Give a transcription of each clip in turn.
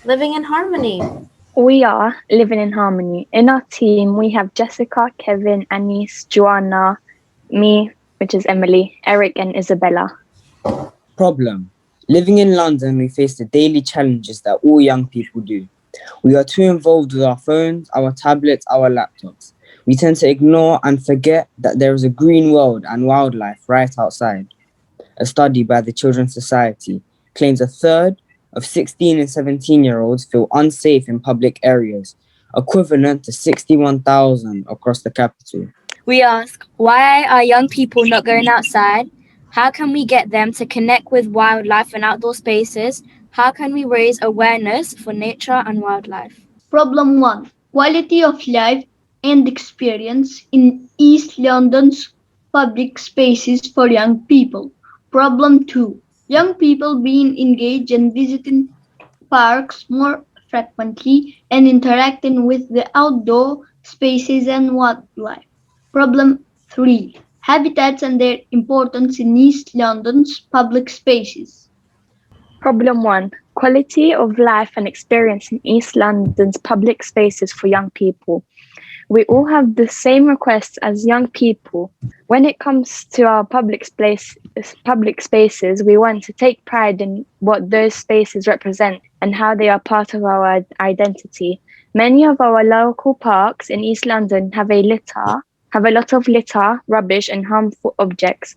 Living in harmony. We are living in harmony. In our team, we have Jessica, Kevin, Anis, Joanna, me, which is Emily, Eric, and Isabella. Problem. Living in London, we face the daily challenges that all young people do. We are too involved with our phones, our tablets, our laptops. We tend to ignore and forget that there is a green world and wildlife right outside. A study by the Children's Society claims a third of 16 and 17-year-olds feel unsafe in public areas, equivalent to 61,000 across the capital. We ask, why are young people not going outside? How can we get them to connect with wildlife and outdoor spaces? How can we raise awareness for nature and wildlife? Problem 1. Quality of life and experience in East London's public spaces for young people. Problem 2. Young people being engaged and visiting parks more frequently and interacting with the outdoor spaces and wildlife. Problem 3. Habitats and their importance in East London's public spaces. Problem 1. Quality of life and experience in East London's public spaces for young people. We all have the same requests as young people. When it comes to our public spaces, we want to take pride in what those spaces represent and how they are part of our identity. Many of our local parks in East London have a lot of litter, rubbish, and harmful objects.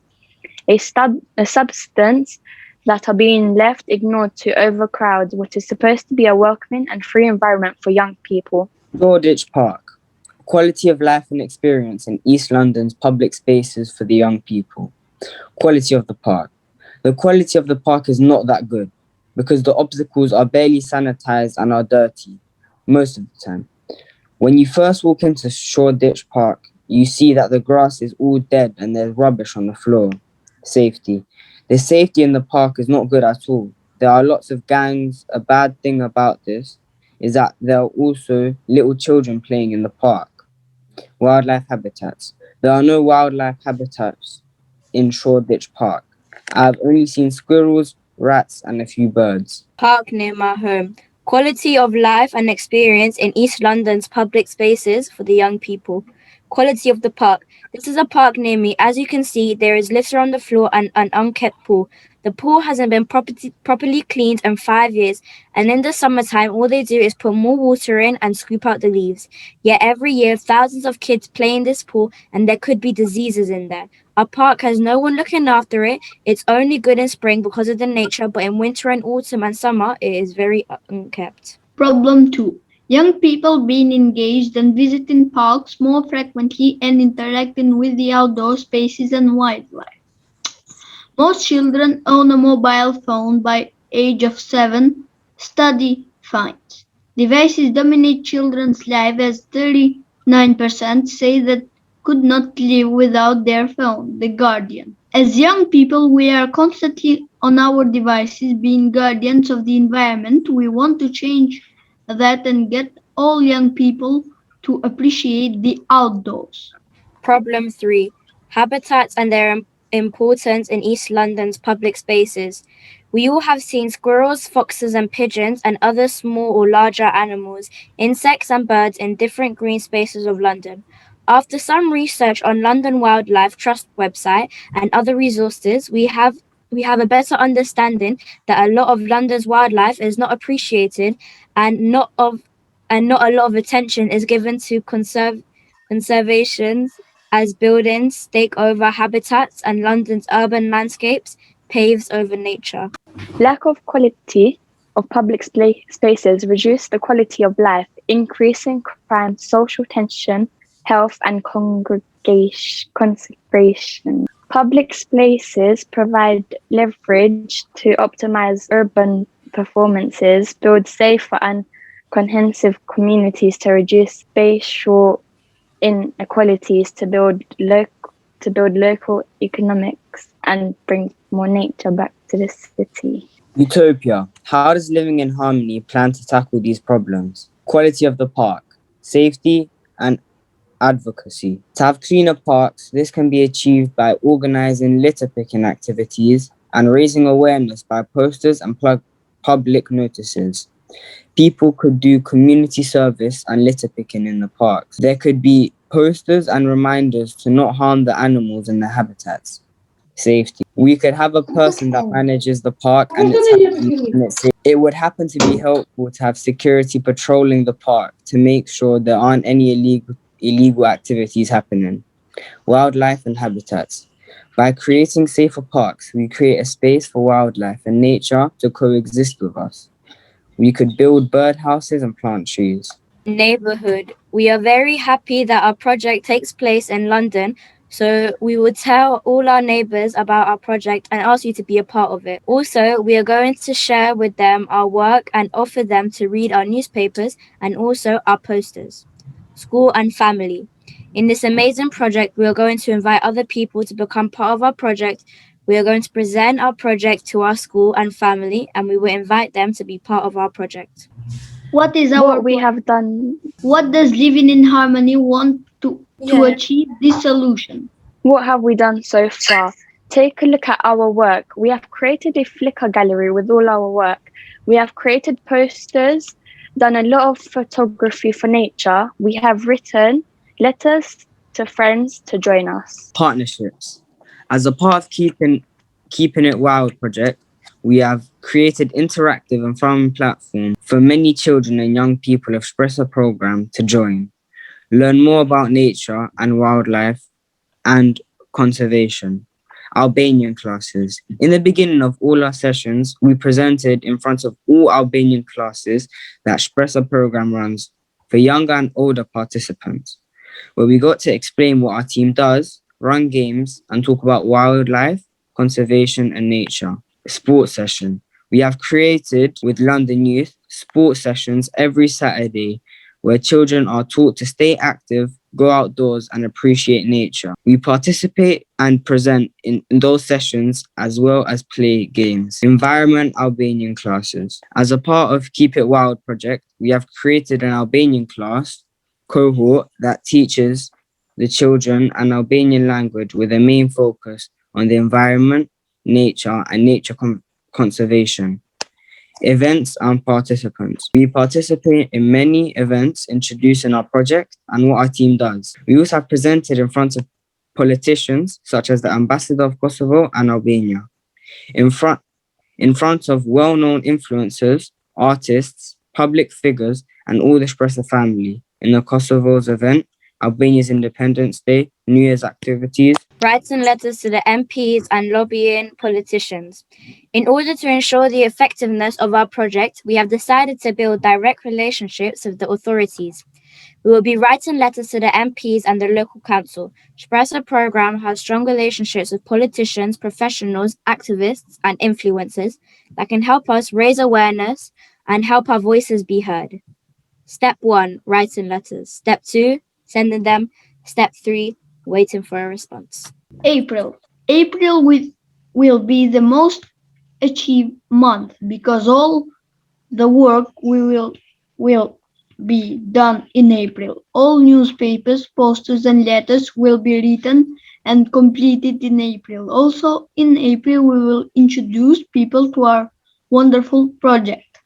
A substance that are being left ignored to overcrowd what is supposed to be a welcoming and free environment for young people. Shoreditch Park. Quality of life and experience in East London's public spaces for the young people. Quality of the park. The quality of the park is not that good because the obstacles are barely sanitized and are dirty most of the time. When you first walk into Shoreditch Park, you see that the grass is all dead and there's rubbish on the floor. Safety. The safety in the park is not good at all. There are lots of gangs. A bad thing about this is that there are also little children playing in the park. Wildlife habitats. There are no wildlife habitats in Shoreditch Park. I've only seen squirrels, rats, and a few birds. Park near my home. Quality of life and experience in East London's public spaces for the young people. Quality of the park. This is a park near me. As you can see, there is litter on the floor and an unkept pool. The pool hasn't been properly cleaned in 5 years, and in the summertime, all they do is put more water in and scoop out the leaves. Yet every year, thousands of kids play in this pool, and there could be diseases in there. Our park has no one looking after it. It's only good in spring because of the nature, but in winter and autumn and summer, it is very unkept. Problem 2. Young people being engaged and visiting parks more frequently and interacting with the outdoor spaces and wildlife. Most children own a mobile phone by age of 7, study finds. Devices dominate children's lives as 39% say that could not live without their phone, The Guardian. As young people, we are constantly on our devices being guardians of the environment. We want to change that and get all young people to appreciate the outdoors. Problem 3. Habitats and their importance in East London's public spaces. We all have seen squirrels, foxes, and pigeons, and other small or larger animals, insects, and birds in different green spaces of London. After some research on London Wildlife Trust website and other resources, we have a better understanding that a lot of London's wildlife is not appreciated and not a lot of attention is given to conservations as buildings take over habitats and London's urban landscapes paves over nature. Lack of quality of public spaces reduce the quality of life, increasing crime, social tension, health, and concentration. Public spaces provide leverage to optimize urban performances, build safer and cohesive communities to reduce spatial inequalities, to build local economics and bring more nature back to the city. Utopia. How does living in harmony plan to tackle these problems? Quality of the park, safety, and advocacy. To have cleaner parks, this can be achieved by organizing litter picking activities and raising awareness by posters and public notices. People could do community service and litter picking in the parks. There could be posters and reminders to not harm the animals in the habitats. Safety. We could have a person that manages the park it would happen to be helpful to have security patrolling the park to make sure there aren't any illegal activities happening. Wildlife and habitats. By creating safer parks, we create a space for wildlife and nature to coexist with us. We could build birdhouses and plant trees. Neighborhood. We are very happy that our project takes place in London, so we will tell all our neighbors about our project and ask you to be a part of it. Also, we are going to share with them our work and offer them to read our newspapers and also our posters. School and family. In this amazing project, we are going to invite other people to become part of our project. We are going to present our project to our school and family, and we will invite them to be part of our project. What is our What we have done, What does Living in Harmony want to achieve this solution? what have we done so far? Take a look at our work. We have created a Flickr gallery with all our work. We have created posters, done a lot of photography for nature. We have written letters to friends to join us. Partnerships. As a part of Keeping It Wild project, we have created interactive and fun platform for many children and young people of Shpresa Programme to join, learn more about nature and wildlife and conservation. Albanian classes. In the beginning of all our sessions, we presented in front of all Albanian classes that Shpresa Programme runs for younger and older participants, where we got to explain what our team does, run games, and talk about wildlife, conservation, and nature. Sports session. We have created with London Youth sports sessions every Saturday where children are taught to stay active, go outdoors, and appreciate nature. We participate and present in those sessions as well as play games. Environment Albanian classes. As a part of Keep It Wild project, we have created an Albanian class cohort that teaches the children an Albanian language with a main focus on the environment, nature, and nature conservation. Events and participants. We participate in many events introducing our project and what our team does. We also have presented in front of politicians such as the Ambassador of Kosovo and Albania, in front of well-known influencers, artists, public figures, and all the Shpresa family in the Kosovo's event, Albania's Independence Day, New Year's activities. Writing letters to the MPs and lobbying politicians. In order to ensure the effectiveness of our project, we have decided to build direct relationships with the authorities. We will be writing letters to the MPs and the local council. Shpresa Programme has strong relationships with politicians, professionals, activists, and influencers that can help us raise awareness and help our voices be heard. Step 1, writing letters. Step 2, sending them. Step 3, waiting for a response. April. April will be the most achieved month because all the work will be done in April. All newspapers, posters, and letters will be written and completed in April. Also, in April, we will introduce people to our wonderful project.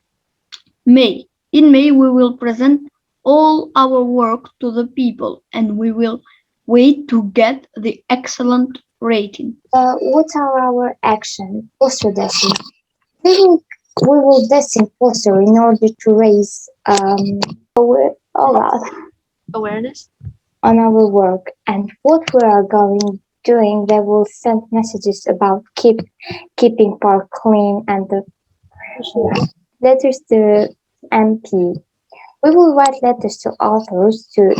May. In May, we will present all our work to the people, and we will wait to get the excellent rating. What are our action? Poster destiny. We will destine poster in order to raise Awareness? on our work, and what we are doing. They will send messages about keeping park clean and the letters to MP. We will write letters to authors to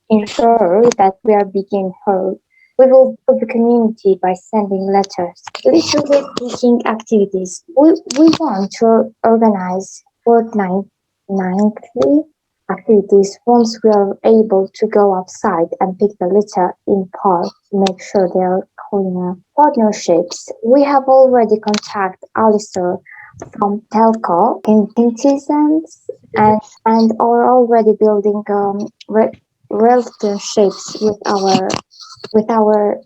ensure that we are being heard. We will build the community by sending letters. Litter picking activities. We want to organize fortnightly activities once we are able to go outside and pick the litter in park to make sure they are cleaner. Partnerships. We have already contacted Alistair from Telco in citizens and are already building relationships with our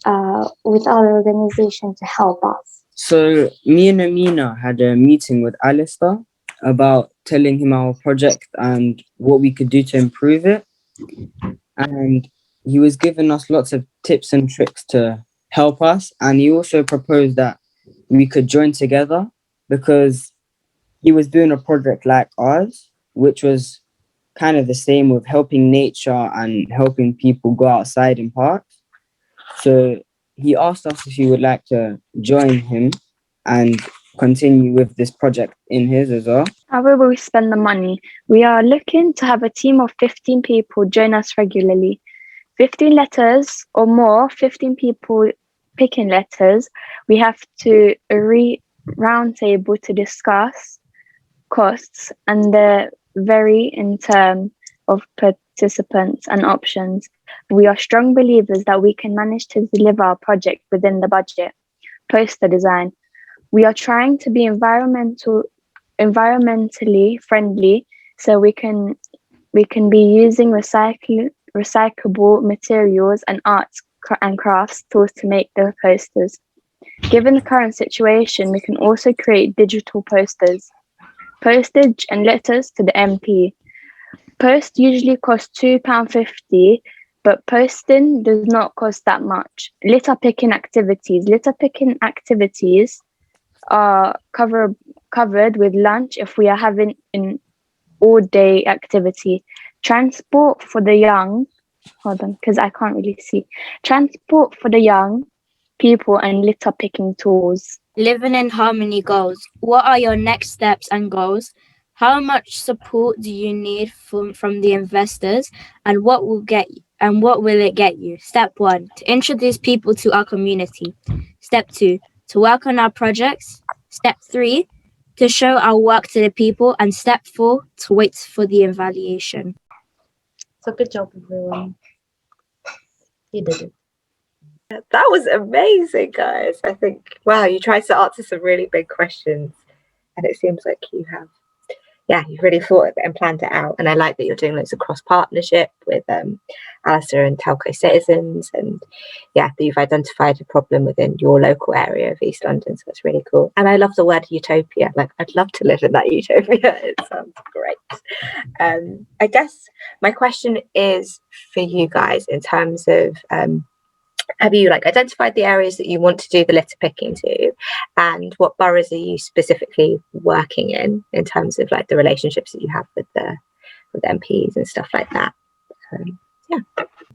organization to help us. So me and Amina had a meeting with Alistair about telling him our project and what we could do to improve it. And he was giving us lots of tips and tricks to help us. And he also proposed that we could join together because he was doing a project like ours, which was kind of the same with helping nature and helping people go outside in parks. So he asked us if he would like to join him and continue with this project in his as well. How will we spend the money? We are looking to have a team of 15 people join us regularly. 15 letters or more, 15 people picking letters. We have to round table to discuss costs and the vary in terms of participants and options. We are strong believers that we can manage to deliver our project within the budget. Poster design. We are trying to be environmentally friendly, so we can be using recyclable materials and arts and crafts tools to make the posters. Given the current situation, we can also create digital posters. Postage and letters to the MP. Post usually costs £2.50, but posting does not cost that much. Litter picking activities. Litter picking activities are covered with lunch if we are having an all-day activity. Transport for the young, hold on, because I can't really see. Transport for the young people and litter picking tools. Living in harmony goals. What are your next steps and goals? How much support do you need from the investors, and what will it get you? Step 1, to introduce people to our community. Step 2, to work on our projects. Step 3, to show our work to the people. And step 4, to wait for the evaluation. So good job, everyone. You did it. That was amazing, guys. I think, wow, you tried to answer some really big questions, and it seems like you have, you've really thought of it and planned it out. And I like that you're doing loads of cross partnership with Alistair and Telco Citizens, and that you've identified a problem within your local area of East London. So that's really cool. And I love the word utopia. Like, I'd love to live in that utopia. It sounds great. I guess my question is for you guys in terms of have you identified the areas that you want to do the litter picking to, and what boroughs are you specifically working in terms of the relationships that you have with MPs and stuff like that? So,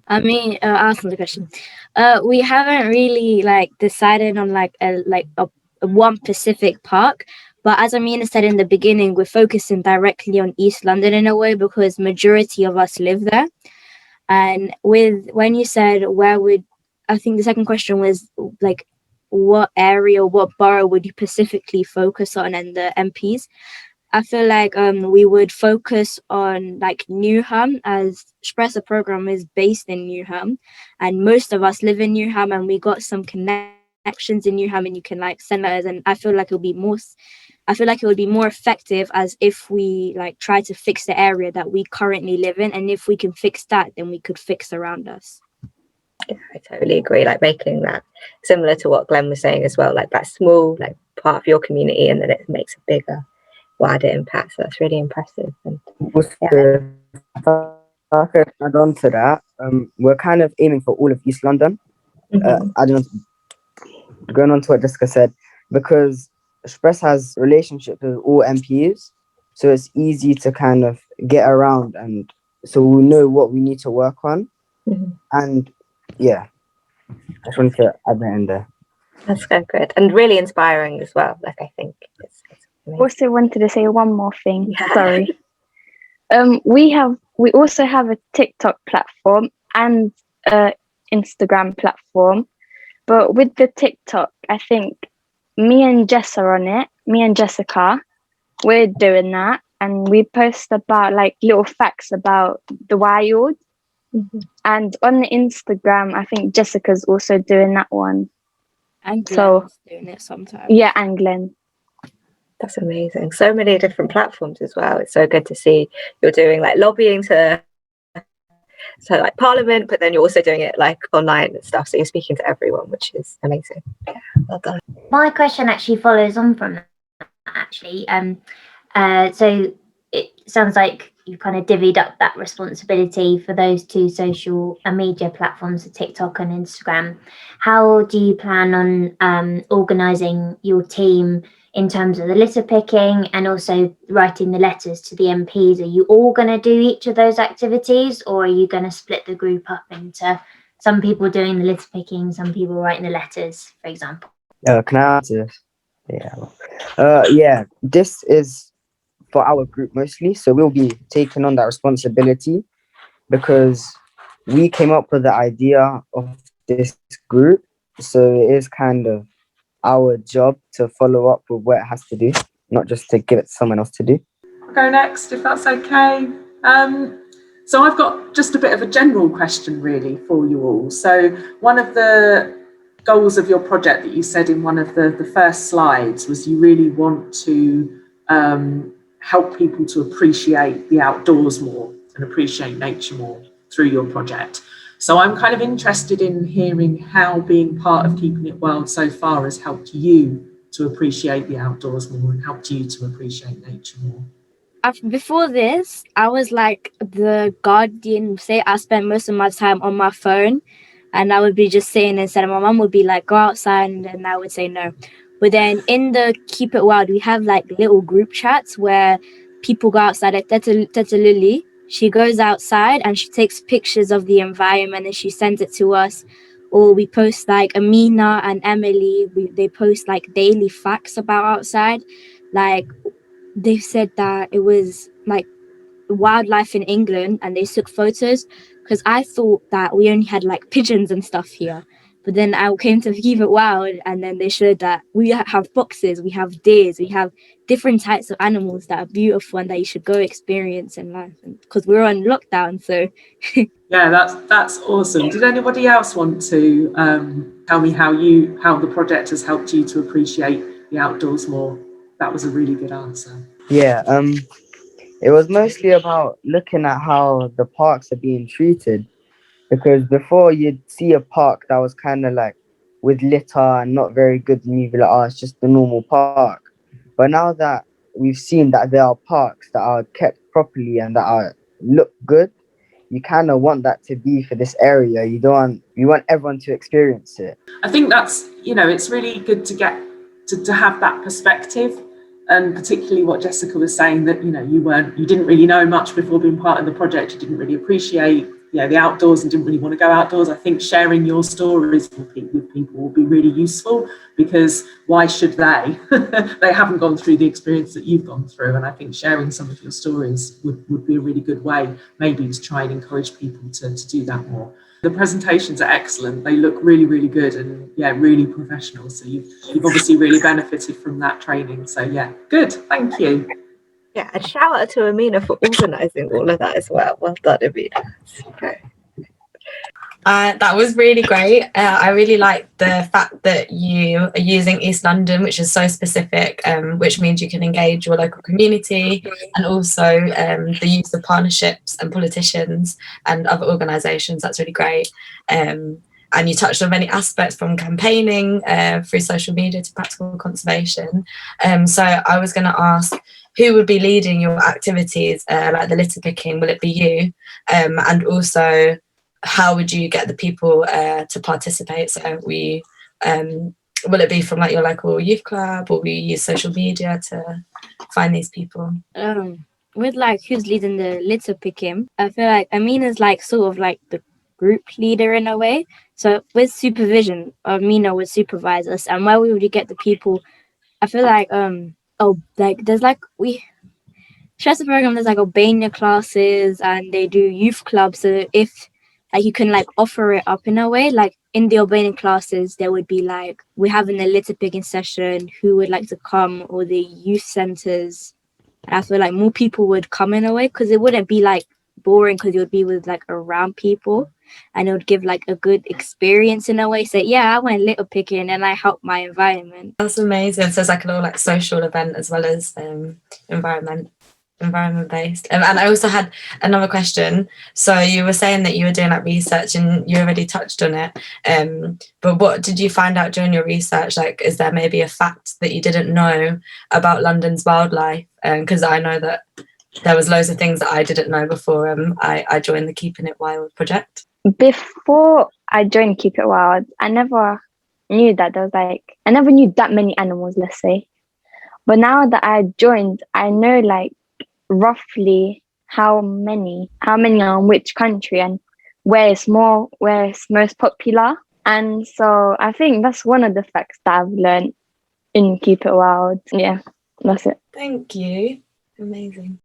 I mean, asking the question, we haven't really decided on a one specific park. But as Amina said in the beginning, we're focusing directly on East London in a way because majority of us live there. And when you said I think the second question was what area, what borough would you specifically focus on, and the MPs? I feel like we would focus on Newham, as Shpresa Programme is based in Newham, and most of us live in Newham, and we got some connections in Newham, and you can send letters, and I feel like it would be more effective as if we try to fix the area that we currently live in, and if we can fix that, then we could fix around us. yeah, I totally agree. Making that similar to what Glenn was saying as well, that small part of your community, and then it makes a bigger, wider impact. So that's really impressive. And Also, if I could add on to that, we're kind of aiming for all of East London. I don't know, going on to what Jessica said, because Express has relationships with all MPs, so it's easy to kind of get around, and so we know what we need to work on. And I just wanted to add that in there. That's so good and really inspiring as well. I think it's amazing. Also wanted to say one more thing. Yeah. Sorry. We also have a TikTok platform and Instagram platform, but with the TikTok, I think me and Jess are on it. Me and Jessica, we're doing that, and we post about little facts about the wild. And on the Instagram, I think Jessica's also doing that one. And Glenn's doing it sometimes. Yeah, and Glenn. That's amazing. So many different platforms as well. It's so good to see you're doing lobbying to Parliament, but then you're also doing it online and stuff. So you're speaking to everyone, which is amazing. Yeah, well done. My question actually follows on from that, actually. So it sounds like you've kind of divvied up that responsibility for those two social media platforms, TikTok and Instagram. How do you plan on organising your team in terms of the litter picking and also writing the letters to the MPs? Are you all going to do each of those activities, or are you going to split the group up into some people doing the litter picking, some people writing the letters, for example? Can I answer this? Yeah, this is for our group mostly, so we'll be taking on that responsibility because we came up with the idea of this group, so it is kind of our job to follow up with what it has to do, not just to give it to someone else to do. I'll go next, if that's okay. So I've got just a bit of a general question really for you all. So one of the goals of your project that you said in one of the first slides was you really want to help people to appreciate the outdoors more and appreciate nature more through your project. So I'm kind of interested in hearing how being part of Keeping It Wild so far has helped you to appreciate the outdoors more and helped you to appreciate nature more. Before this, I was like the guardian. Say I spent most of my time on my phone, and I would be just sitting inside. And my mum would be like, "Go outside," and then I would say no. But then in the Keep It Wild, we have like little group chats where people go outside. Like Teta Lily, she goes outside and she takes pictures of the environment and she sends it to us. Or we post like Amina and Emily. They post like daily facts about outside, like. They said that it was like wildlife in England and they took photos, because I thought that we only had like pigeons and stuff here. But then I came to Keep It Wild and then they showed that we have foxes, we have deers, we have different types of animals that are beautiful and that you should go experience in life. Because we're on lockdown, so. Yeah, that's awesome. Did anybody else want to tell me how the project has helped you to appreciate the outdoors more? That was a really good answer. Yeah, it was mostly about looking at how the parks are being treated, because before you'd see a park that was kind of like with litter and not very good, and you'd be like, oh, it's just the normal park. But now that we've seen that there are parks that are kept properly and that look good, you kind of want that to be for this area. You want everyone to experience it. I think that's, it's really good to get to have that perspective, and particularly what Jessica was saying, that you didn't really know much before being part of the project. You didn't really appreciate the outdoors and didn't really want to go outdoors. I think sharing your stories with people will be really useful, because why should they? They haven't gone through the experience that you've gone through, and I think sharing some of your stories would be a really good way maybe to try and encourage people to do that more. The presentations are excellent. They look really, really good and really professional. So you've obviously really benefited from that training. So good. Thank you. Yeah, and shout out to Amina for organising all of that as well. Well done, Amina. Okay. That was really great. I really like the fact that you are using East London, which is so specific, which means you can engage your local community, and also the use of partnerships and politicians and other organisations. That's really great. And you touched on many aspects, from campaigning through social media to practical conservation. So I was going to ask, who would be leading your activities, like the litter picking? Will it be you? And also, how would you get the people to participate? So will it be from like your local youth club, or will you use social media to find these people? With like who's leading the litter picking, I feel like Amina's like sort of like the group leader in a way. So with supervision, Amina would supervise us, and where we would get the people, I feel like there's like Shpresa Programme, there's like Albania classes and they do youth clubs. So if like you can like offer it up in a way, like in the Albanian classes, there would be like, we're having a litter picking session, who would like to come, or the youth centers. And I feel like more people would come in a way, because it wouldn't be like boring, because you would be with like around people, and it would give like a good experience in a way. So I went litter picking and I helped my environment. That's amazing. So it's like a little like social event as well as environment based. And I also had another question. So you were saying that you were doing like research, and you already touched on it, but what did you find out during your research? Like, is there maybe a fact that you didn't know about London's wildlife? Because I know that there was loads of things that I didn't know before I joined the Keeping It Wild project. Before I joined Keep It Wild, I never knew that there was I never knew that many animals, let's say. But now that I joined, I know roughly how many are in which country and where it's most popular. And so I think that's one of the facts that I've learned in Keep It Wild. Yeah, that's it. Thank you. Amazing.